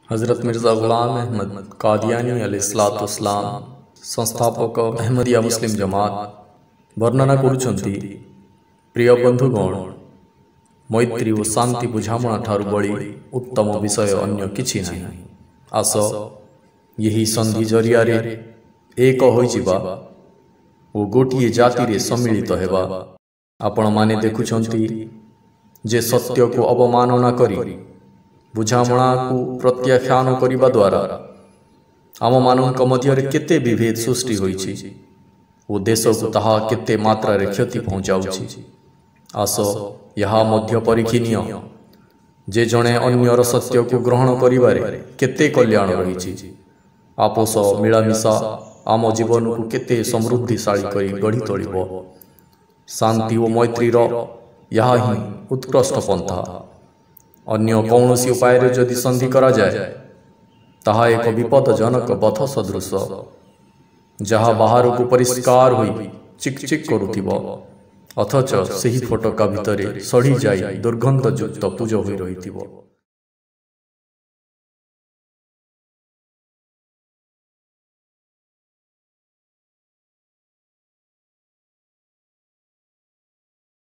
हज़रत मिर्ज़ा ग़ुलाम अहमद कादियानी अलैहिस्सलाम संस्थापक अहमदिया मुस्लिम जमात वर्णना करुछंती। प्रिय बंधुगण, मैत्री और शांति बुझामणा ठारू बड़ी उत्तम विषय अन्य किछि नहीं। आस यही संधि जरिया एक होइजिबा ओ गोटिए जाति रे सम्मिलित हेबा। आपण माने देखुछंती जे सत्य को अवमानना करी बुझामणा को प्रत्याख्यान करिबा द्वारा आम मानक मध्य केते विभेद सृष्टि होइछि ओ देश को ताहा केते मात्रा रे क्षति पहुंचाउछि। आस यहा मध्य परीक्षणीय जे जणे अन्यर सत्य को ग्रहण करिबारे केते कल्याण रहिछि। आपोस मिलामिशा आम जीवन को केते समृद्धिशाली करी गढ़ी तोलिबो। शांति और मैत्री यहा ही उत्कृष्ट पंथा। अन्य कौनसी उपाय रे जदि संधि करा जाए ताहा एक विपदजनक पथ सदृश, जहा बाहर को परिष्कार होई चिक चिक करुथिबो अथच सही फोटका भितरे सड़ी जाई दुर्गंधयुक्त पूज होई रहिथिबो।